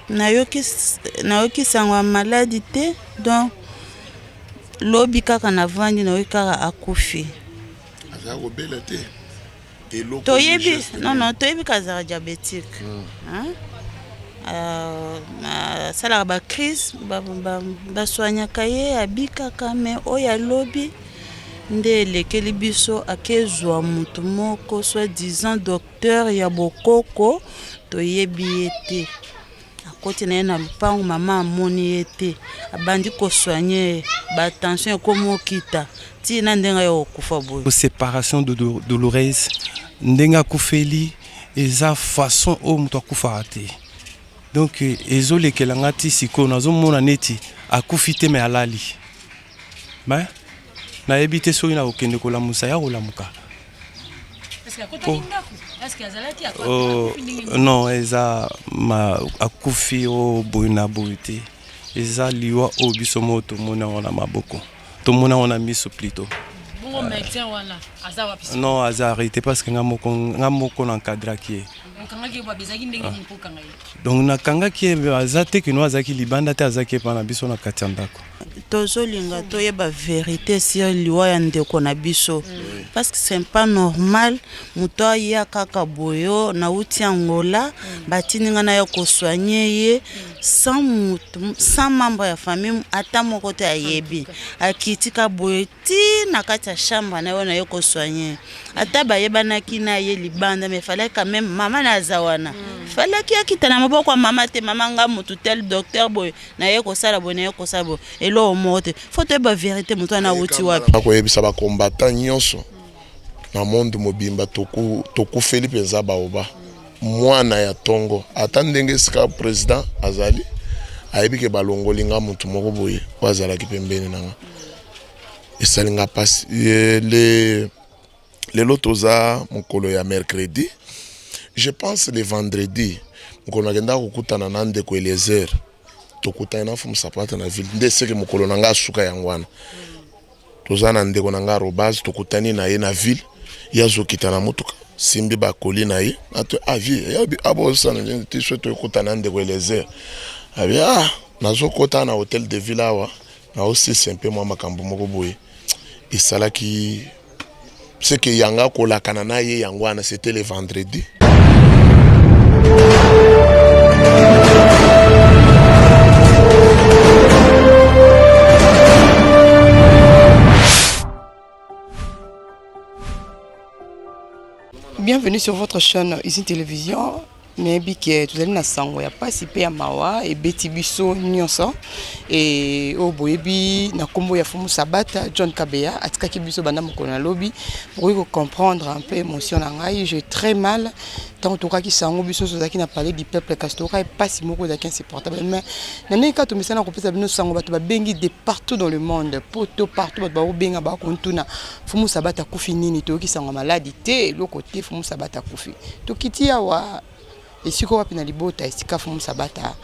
nayoki sango maladie te, donc lobi kaka navandi nayoki kaka akufi. Aza kobela te. Toyebi non toyebi kazaka diabétique. Salaka ba crise ba soignaka ye abikaka, mais oya lobi nde lekeli biso akezwa mutu moko soi-disant docteur ya bokoko toyebi ye te. Akoti na ye na lupango mama amoni ye te, abandi kosoigne ba tension ekomi okita ti na ndenga yo kokufa boye. Séparation douloureuse ndenga kufeli eza façon o mutu akufaka te. Donc ezolekelanga ti sikoyo nazomona neti akufi te me alali. Nayebi te soki na kokende kolamusa ya kolamuka. Non, eza akufi o boye na boye te. Eza liwa o biso mo tomona ngo na maboko. Tomona ngo na miso plutôt. Non, aza arrêté parce que nga moko na encadraki. Donc nakangaki azate que nous azaki libanda te azaki pa na biso na kati ya ndako. Tozolinga toyeba vérité sur liwa ya ndeko na biso, parce que c'est pas normal muto ya kaka boyo na uti Angola batininga na yo kosoigner ye sans membre ya famille ata moko te ayebi akitika boyo ti na kati ya chambre na yo na yo kosoigner ata bayebanaki na ye libanda, mais fallait quand même mama na zawana fallait ki akita na maboko mama te, mama nga mutu tel docteur boyo na ye kosala boyo na ye kosala boyo elo mote faut te ba vérité mutu na uti wapi akoyebisa ba combattant nyonso na monde mobimba toku Philippe Nzabaoba mwana ya tongo ata ndenge sika président azali ayebi ke balongolinga mutu moko boye wazala kipembeni nanga esalinga pasi le lotoza mokolo ya mercredi, je pense le vendredi mokolo nakenda kokutana na ndeko Eliezer tokutana na fumu sapata na ville nde seke mokolo nanga suka yangwana toza na ndeko nanga Robaz tokutani na ye na ville yazokita na motuka simbi bakoli na ye ato avi yabi abosana nti soto ekutana ndeko Eliezer abi nazokota na hotel de ville awa na aussi simple mwa makambo moko boye esalaki c'est que yanga kolakana na ye yangwana c'était le vendredi. Bienvenue sur votre chaîne Ici Télévision. Nebi que tout na sango ya pasi pe ya mawa et beti biso nyonso et oboyebi na kombo ya fumu sabata John Kabeya atikaki biso banda mokolo na lobi pour comprendre un peu émotion na ngai j'ai très mal tant to kaki sango biso sozaki na parler du peuple kastora et pasi moko zaki insupportable mais nane ka to misana ko pesa bino sango bato ba bengi de partout dans le monde poto partout bato ba benga ba kontuna fumu sabata kufi nini to ki sango maladie te le côté fumu sabata kufi to kitia wa et si quoi pina libota et si ka fumu sabata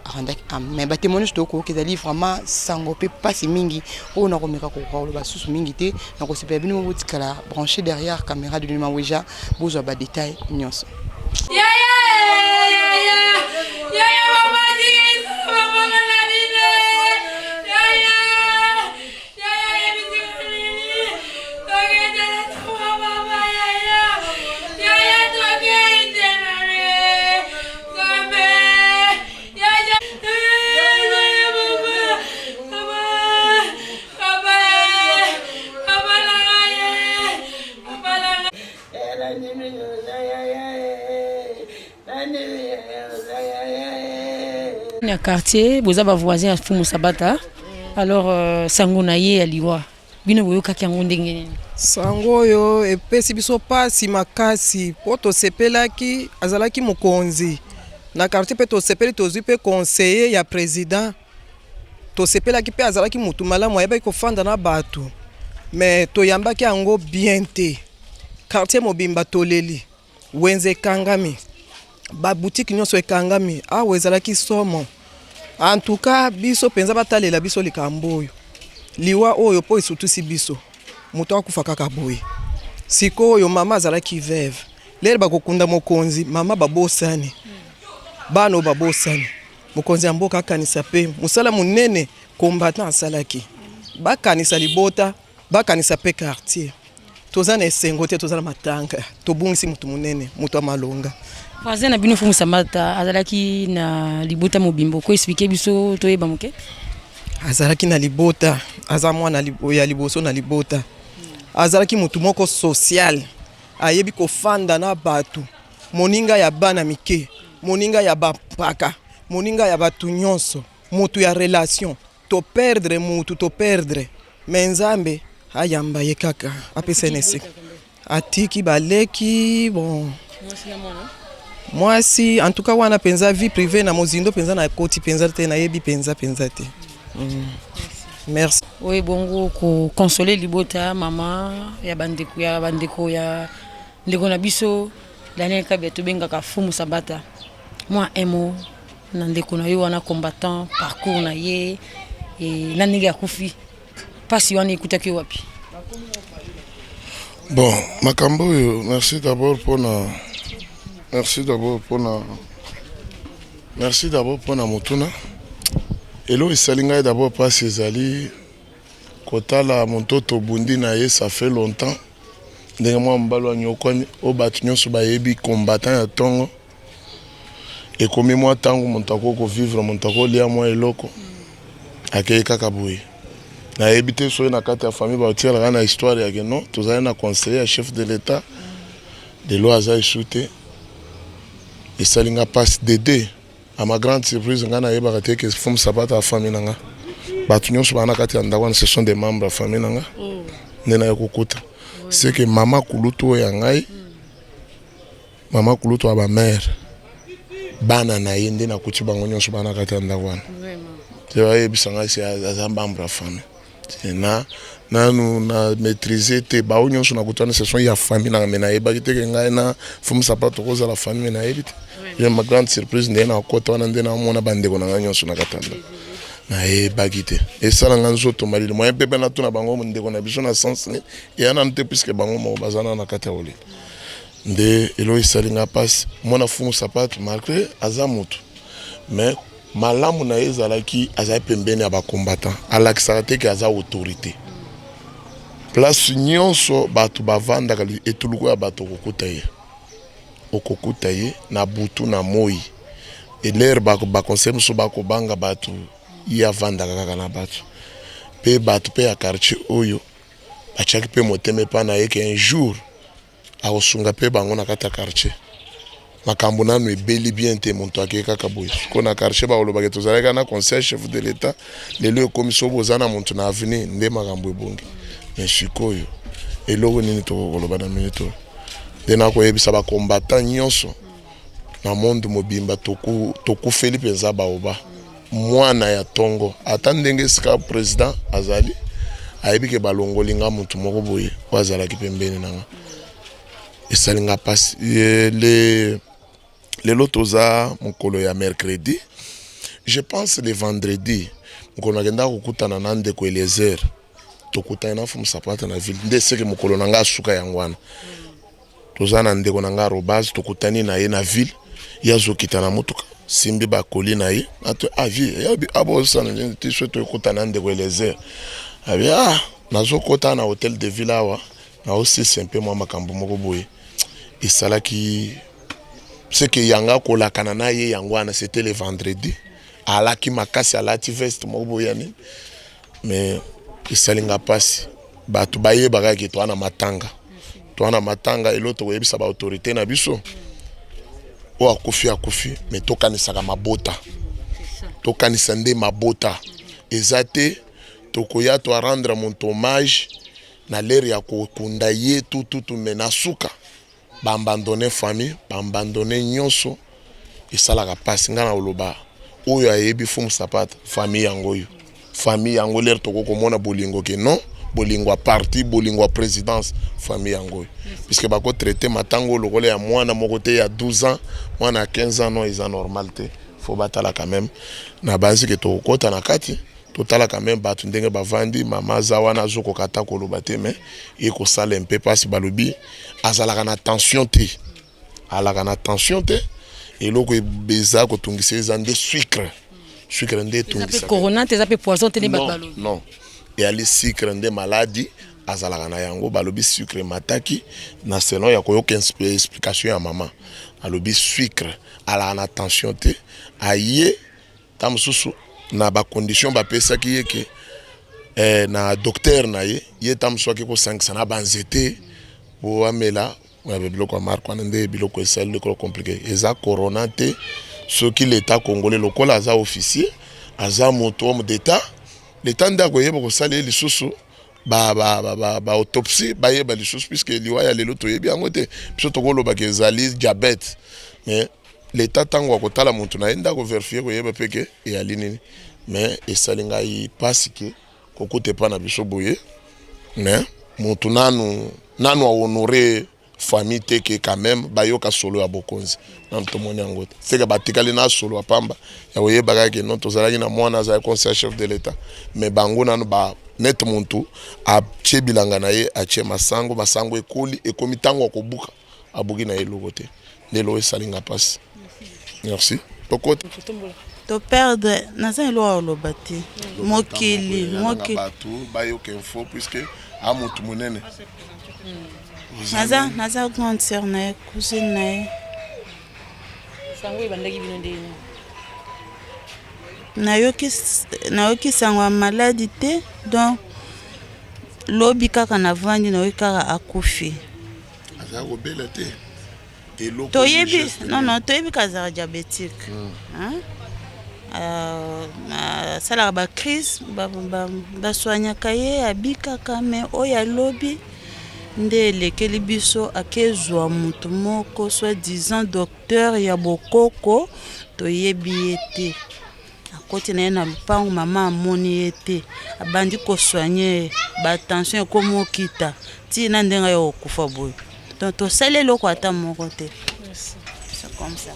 arandaki mais ba témoignage to ko kezali vraiment sangope pasi mingi o na komeka ko ko ba susu mingi te na ko sepela bino mo tikala branché derrière caméra de Lima Weja bozo ba détail nyonso na quartier boza ba voisin ya fumu sabata alors sango na ye aliwa bino boyo kaki ngo ndenge sango yo epesi biso pasi makasi poto sepelaki azalaki mokonzi na quartier pe to sepeli tozwi pe conseiller ya président to sepelaki pe azalaki mutu malamu ayeba ko fanda na bato mais to yambaki yango bien te quartier mobimba toleli wenze kangami ba boutique nyonso ekangami awa ezalaki somo en tout cas biso penza batalela biso likamboyo liwa oyo po isutusi biso muto akufa kaka boye sikoyo mama azalaki veuve lelo bakokunda mokonzi mama babosani bano babosani mokonzi ya mboka akanisa mpe mosala monene combattant asalaki bakanisa libota bakanisa mpe quartier toza na esengo te toza na matanga tobungisi mutu monene mutu amalonga voisin na bino Fumu Sabata azalaki na libota mobimbo ko expliquer biso toyeba moke azalaki na libota aza mwana ya liboso na libota azalaki mutu moko social ayebi kofanda na batu moninga ya bana mike moninga ya bapaka moninga ya batu nyonso mutu ya relation to perdre mutu to perdre menzambe ayamba ye kaka apesa nesi atiki baleki bon mwasi en tout cas wana penza vie privée na mozindo penza na koti penza te na yebi penza te merci. Oui, bongo ko consoler libota mama ya bandeko ya ndeko na biso Daniel Kabia to benga ka Fumu Sabata. Moi emo na ndeko na yo wana combattant parcours na ye et na ninga kufi. Pasi wana ikuta ki wapi? Bon, makambo merci d'abord pour na mutuna. Elo isalinga d'abord pas ezali kotala montoto bundi na ye ça fait longtemps. Ndenge mwa mbalo nyokoni o batu nyonso bayebi combattant ya tongo. Et comme moi tango montako ko vivre montako lia moi eloko. Akei kaka boye. Na ebité so na kata ya famille ba tiela na histoire ya non, tozali na conseiller chef de l'état de l'Oaza shooté. Et salinga passe d'aider. À ma grande surprise, ngana yeba kate que Fumu Sabata famille nanga. Batu nyonso bana kati andakwana ce sont des membres de famille nanga. Nena yokukuta. C'est que mama kuluto ya ngai. Mama kuluto aba mère. Bana na yende na kuti bango nyonso bana kati andakwana. Vraiment. Tu vois yebisanga c'est à membre de famille. Nous na maîtriser te ba nyonso na kutana ce sont ya famille nanga mena yeba kite ngai na Fumu Sabata koza la famille na yebite. J'ai ma grande surprise ndena kota wana ndena mona bandeko na nyonso na katanda na bagite et ça la nganzo to mali moi pepe na tuna bango ndeko na biso na sens ni et ana nte puisque bango mo bazana na kata ole nde elo isalinga passe mona Fumu Sabata malgré azamutu mais malamu na ezalaki aza pembeni ya ba combattant alakisa te ke aza autorité place nyonso batu bavanda kali etuluko ya bato kokuta ye okokuta ye na butu na moi eler ba conseil so ba ko banga batu ya vanda kaka na batu pe batu pe ya quartier oyo achaki pe moteme pa na ye ke un jour a osunga pe bango na kata quartier makambo nanu ebeli bien te monto akeka kaboy ko na quartier ba oloba ke tozalaka na conseil chef de l'état lelo commission bozana monto na avenir nde makambo ebongi mais sikoyo eloko nini to koloba na minute dena ko yebisa ba combattant nyonso na monde mobimba toku Philippe Nzabaoba mwana ya tongo atandenge sika président azali ayebi ke balongolinga mutu moko boye wazala ki pembeni nanga esalinga passe les lotoza mokolo ya mercredi je pense le vendredi mokolo ngenda kokutana na ndeko Eliezer tokutana na Fumu Sabata na ville ndeseke mokolo nanga suka yangwana tozana ndeko nanga Robaz tokutani na ye na ville yazokita na motuka simbi ba koli na ye ato avi yabi abosana tisho tokutana ndeko Eliezer abi nazokota na hôtel de ville awa na aussi simple moi makambo moko boye esalaki c'est que yanga kolakana na ye yangwana c'était le vendredi alaki makasi alati veste moko boye ni mais esalinga pasi batu baye bagaki to na matanga eloto koyebisa ba autorité na biso o akufi mais tokanisaka mabota tokanisa nde mabota ezate tokoya to rendre mon hommage na l'air ya kokunda ye tout menasuka ba abandonner famille ba abandonner nyonso esalaka pasi ngana oloba oyo ayebi Fumu Sabata famille yango l'air toko komona bolingo ke non bolingo a parti bolingo a présidence famille yango puisque bako traiter matango lokole ya mwana moko te ya 12 ans mwana 15 ans non est normal te faut batala quand même na base ke to kota na kati totala quand même batu ndenge bavandi mama zawana zoko kata koloba te mais eko sala un peu passe balobi azalaka na tension te eloko ebeza ko tungisa ezande sucre sucre nde etungisaka corona te zape poison te non, non. eyali sucre nde maladi azalaka na yango balobi sucre mataki na selon ya koyoka explication ya mama alobi sucre alaka na tension te aye ta mosusu na bacondition bapesaki ye ke na docteur na ye ta mosusu ake kosangisa na banzete po amela biloko ya marque wana nde biloko esali likolo compliqué eza corona te soki l'état congolais lokola aza officier aza moto homme d'état l'état nde akoyeba kosala ye lisusu autopsie bayeba lisusu puisque liwa ya lelo toyebi yango te biso tokolobaka ezali diabete mais l'état ntango akotala motu na ye nde akoverifie koyeba peke eyali nini mais esali ngai pasi ke kokuta epa na biso boye mais motu nanu ahonore famille te ke quand même bayoka solo ya bokonzi nanu tomoni yango te seke batikali na solo ya pamba ya koyebaka ke non tozalaki na mwana azali conseil chef de l'état mais bango nanu net muntu atie bilanga na ye atie masango ekoli ekomi ntango akobuka abuki na ye eloko te nde elo esalinga mpasi merci pokota toperdre naza eloko oloba te mokili bato bayoka info puisque amutu monene naza grande sœur na ye cousine na ye nayoki sango ya maladi te donc lobi kaka navandi nayoki kaka akufi toyebi toyebi kazaka diabétique asalaka bacrise baswanyaka ye abikaka me oyo alobi nde elekeli biso akezwa motu moko soi-disant docteur ya bokoko toyebi ye te akoti na ye na lupango mama amoni ye te abandi koswanye batension ekomi okita ntina ndenge ya kokufa boye donc tosali eloko ata moko te c'est comme ça.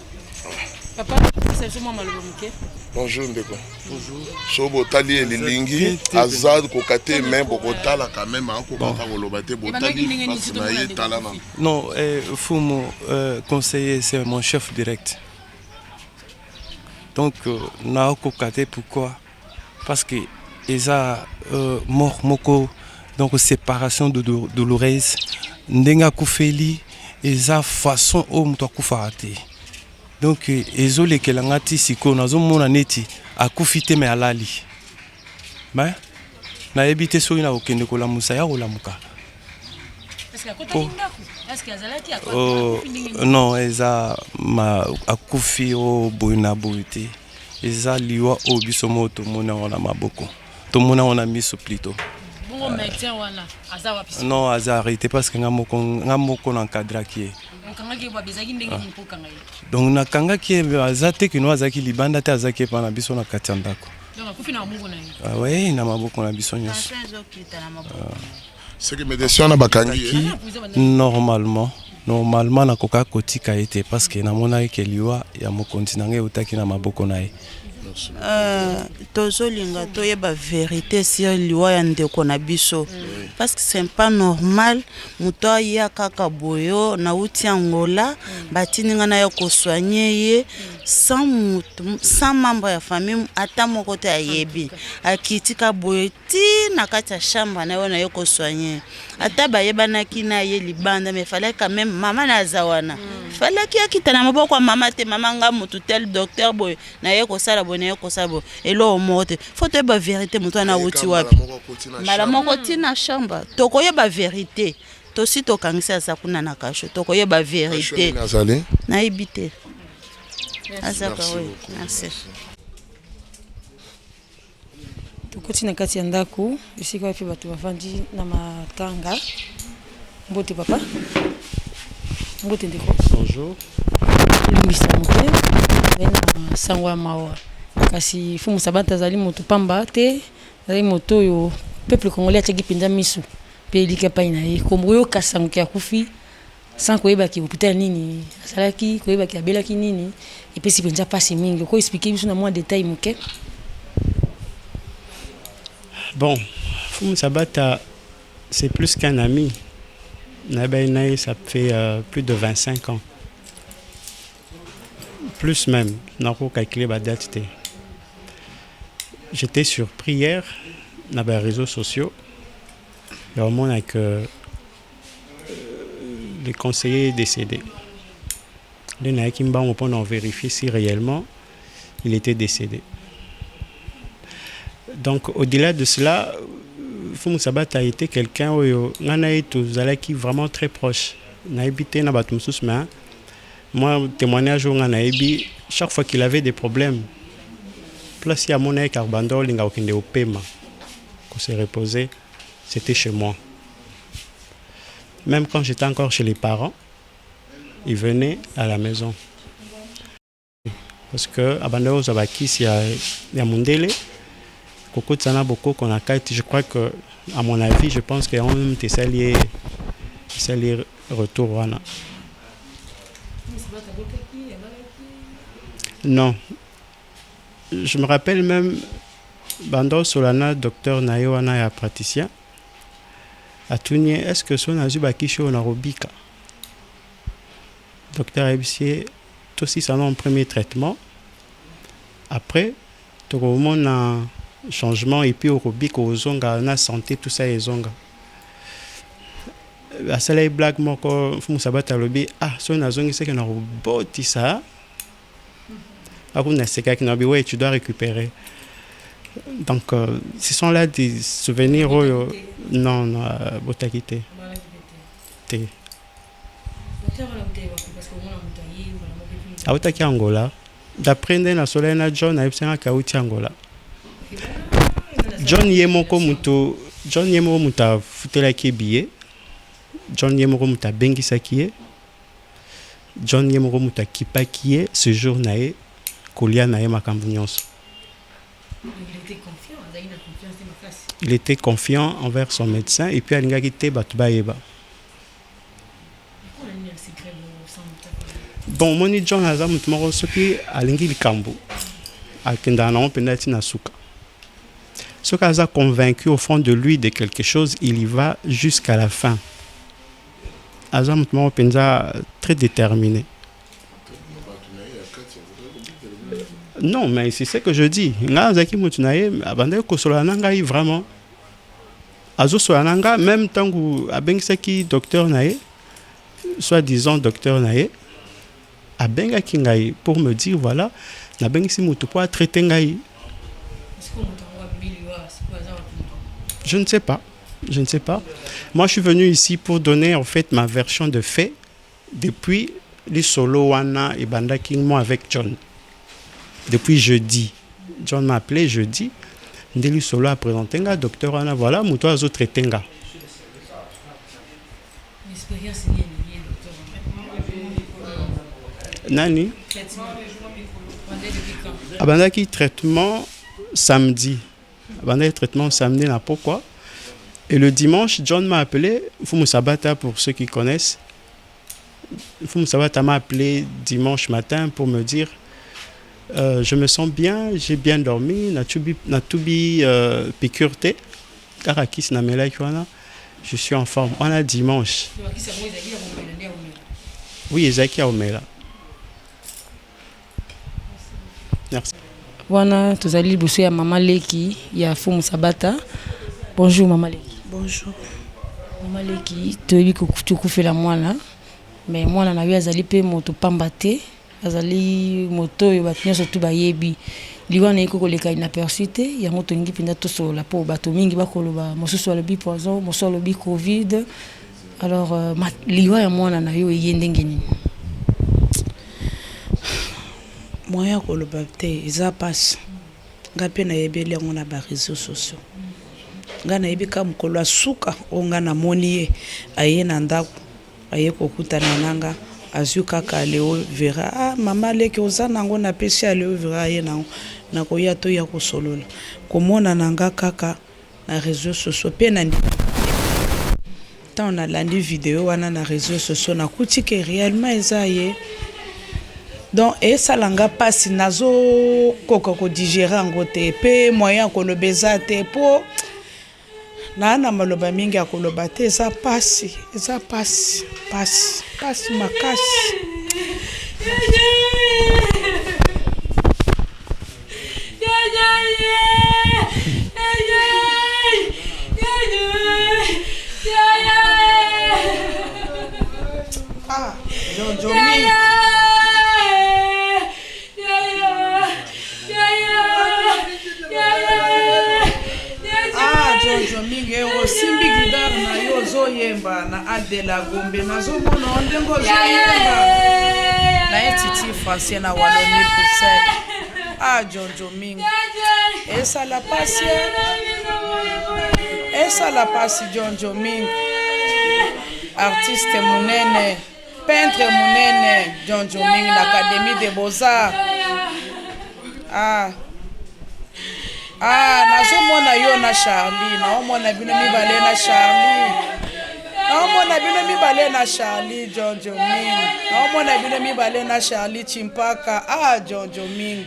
Papa, c'est moi maloba muke. Bonjour ndeko. Bonjour. So botali elilingi azad kokate même bokotala quand même ako baka koloba te botali parce na ye tala na. Non, Fumo conseiller c'est mon chef direct. Donc na kokate pourquoi? Parce que eza mort moko donc séparation de douloureuse ndenga kufeli eza façon o muto akufa te. Donc ezolekelanga ti siko nazomona neti akufi te me alali mais nayebi te soki nakokende kolamusa ya kolamuka non eza akufi o boye na boye te eza liwa oyo biso moko tomoni yango na maboko tomoni yango na miso plutôt non aza arrêté parce que nga moko na encadraki ye donc nakangaki aza te kino azalaki libanda te azalaki epa na biso na kati ya ndako oui na maboko na biso nyonso normalement nakoka kotika ye te parce que namonaki ke liwa ya mokonzi na ngai eutaki na maboko na ye tozolinga toyeba vérité sur liwa ya ndeko na biso parce que c'est pas normal moto aya kaka boyo na uti Angola batininga na yo koswanye ye sans membre ya famille ata moko te ayebi akitika boyo ti na kati ya chambre na yo na yo koswanye ata bayebanaki na ye libanda mais fallait quand même mama na zawana fallait ki akita na maboko mama te mama nga mutu tel docteur boyo na ye kosala boyo na ye kosala boyo elo mote faut te ba vérité mutu na uti wapi mala moko ti na chambre tokoyeba vérité tosi tokangisa za kuna na kasho tokoyeba vérité na ibite azaka we merci tokoti na kati ya ndako esika wapi bato bavandi na matanga mbote papa mbote ndeko bonjour lumbisa moke na sango ya mawa kasi fumu sabata azali moto pamba te azali moto oyo peuple congolais atiaki mpenza miso mpe eliki epai na ye kombo oyo kasango ya kufi sans koyebaki hôpital nini asalaki koyebaki abelaki nini epesi mpenza mpasi mingi okoexplike biso na mwa détail moke. Bon, Fumu Sabata, c'est plus qu'un ami. Nabaïnaï, ça fait plus de 25 ans. Plus même, n'a pas calculé la date. j'étais surpris hier dans les réseaux sociaux. Il y a vraiment que les conseillers décédés. Les Naïkimba ont pu vérifier si réellement il était décédé. Donc au-delà de cela, Fumu Sabata a été quelqu'un qui est vraiment très proche. Naïbité na batumsus mais moi témoignage où Naïbi chaque fois qu'il avait des problèmes, place à mon aïe carbando linga okinde au pema, qu'on s'est reposé, c'était chez moi. Même quand j'étais encore chez les parents, ils venaient à la maison. Parce que Abandao Zabakis, il y a Mundele, Koko Tsana Boko, qu'on a quitté. Je crois que, à mon avis, je pense qu'il y a un Tessalier retour. Non. Je me rappelle même, Bando Solana, docteur Nayoana, praticien, à Tounier, est-ce que son Azubakisho Narobika? Docteur Ebisier, tout aussi ça en premier traitement. Après, tout le monde a un changement et puis au Rubik, au Zonga, on a santé, tout ça est Zonga. À cela, blague, moi, quand je me lobby, ah, son Azongi, c'est qu'on a roboti ça. Après, on a ce qui n'a pas ouais, tu dois récupérer. Donc, ce sont là des souvenirs. Non, non, Botakité. Autaki Angola. D'après na Solena John a epsanga kauti Angola. John Yemoko muto muta futela billet. John Yemoko muta bengisa kie. John Yemoko muta kipa kie ce jour nae kolia nae makambu nyonso. Il était confiant envers son médecin et puis alinga kite batu bayeba. Bon, mon John a dit que alingi likambo akenda na penati na suka. Ce qu'il a convaincu au fond de lui de quelque chose, il y va jusqu'à la fin. Azam penza très déterminé. Non, mais c'est ce que je dis. Nga zaki mutunaye abande ko solana ngai vraiment. Azo solana même tant que abengisaki docteur nae, soi-disant docteur nae. A benga kingai pour me dire voilà na bengisi mutu pour traiter ngai. Je ne sais pas. Moi je suis venu ici pour donner en fait ma version de fait depuis les solo wana et banda king moi avec John. Depuis jeudi. John m'a appelé jeudi. Ndeli solo a présenté nga docteur wana voilà mutu azo traiter nga. Nani? Abandaki traitement samedi. Abandaki traitement samedi, n'a pourquoi. Et le dimanche, John m'a appelé. Fumu Sabata, pour ceux qui connaissent. Fumu Sabata m'a appelé dimanche matin pour me dire je me sens bien, j'ai bien dormi, n'a tubi piqûreté. Karakis na mela kiwana. Je suis en forme. On a dimanche. Oui, Ezaki Omela. Merci. Wana tozali liboso ya Mama Leki ya Fumu Sabata. Bonjour Mama Leki. Bonjour. Mama Leki, toyebi kokufela mwana. Mais mwana na yo azali pe moto pamba te. Azali moto yo bato nyonso tu bayebi. Liwana eko koleka inaperçu te. Yango tolingi mpenza tosola po bato mingi bakoloba mosusu alobi poison, mosusu alobi Covid. Alors liwa ya mwana na yo eye ndenge nini? Moya koloba te eza passe nga pe na yebeli yango na ba réseaux sociaux nga na yebi ka mokolo asuka o nga na moni ye aye na ndako aye kokutana nanga azwi kaka Léo Vera Mama Leki oza nango na pesi ya Léo Vera aye nango na koya to ya kosolola komona nanga kaka na réseaux sociaux pe na tant na landi vidéo wana na réseaux sociaux na kuti ke réellement eza ye. Donc et salanga passe nazo koko digérer en te pe moyen kolobeza te po na maloba mingi akoloba te eza passe makasi. Jojo Ming. Jojo Ming osimbi gidar na yo zoyemba na Adela Gombe nazomona ondengo zoyemba na etiti français na Wallonie Bruxelles. Jojo Ming esa la passe Jojo Ming, artiste munene, peintre munene Jojo Ming na Académie des Beaux-Arts. Nazomona yo na Charlie, naomona bino mibale na Charlie. Naomona bino mibale na Charlie Jojo Ming. Naomona bino mibale na Charlie Chimpaka. Jojo Ming.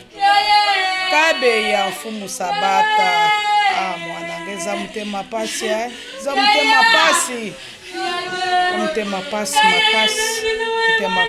Kabe ya Mfumu Sabata. Mwana ngeza mtema pasi za mtema pasi. Mtema pasi makasi. Mtema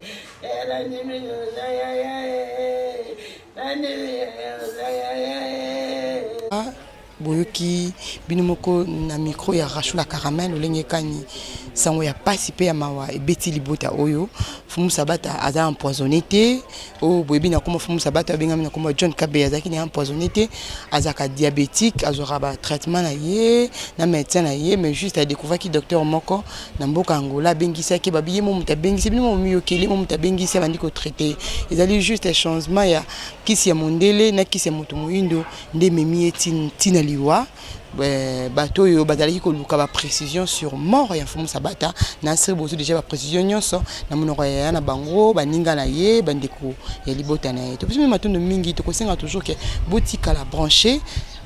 boyoki bino moko na micro ya Rachou la Caramel olenge kani sango ya pasi pe ya mawa ebeti libota oyo Mfumu Sabata aza empoisonné te o boyebi na koma Mfumu Sabata benga na koma John Kabeya azaki na empoisonné te azaka diabétique azora ba traitement na ye na médecin na ye mais juste a découvert ki docteur moko na mboka Angola bengisa ki babiye mo mutabengisa bino mo miyokeli mo mutabengisa bandi ko traiter ezali juste changement ya kisi ya mondele na kisi ya moto moyindo nde memi tina liwa bato oyo bazalaki koluka ba précision sur mort ya Mfumu Sabata na siri bozo déjà ba précision nyonso na monoko ya na bango baninga na ye bandeko ya libota na ye to pesi matondo mingi to kosenga toujours que botika la brancher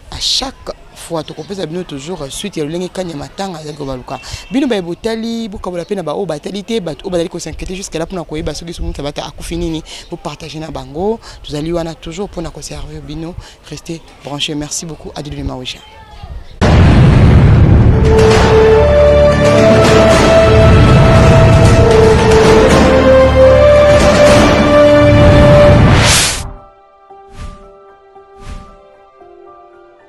à chaque fois to kopesa bino toujours suite ya lolenge kanya matanga azali ko baluka bino ba botali bokabola pena ba o batalité bato o bazali ko s'inquiéter jusqu'à là pour na koyeba soki Mfumu Sabata akufinini pour partager na bango tozali wana toujours pour na conserver bino rester branché. Merci beaucoup Adilou Maouja.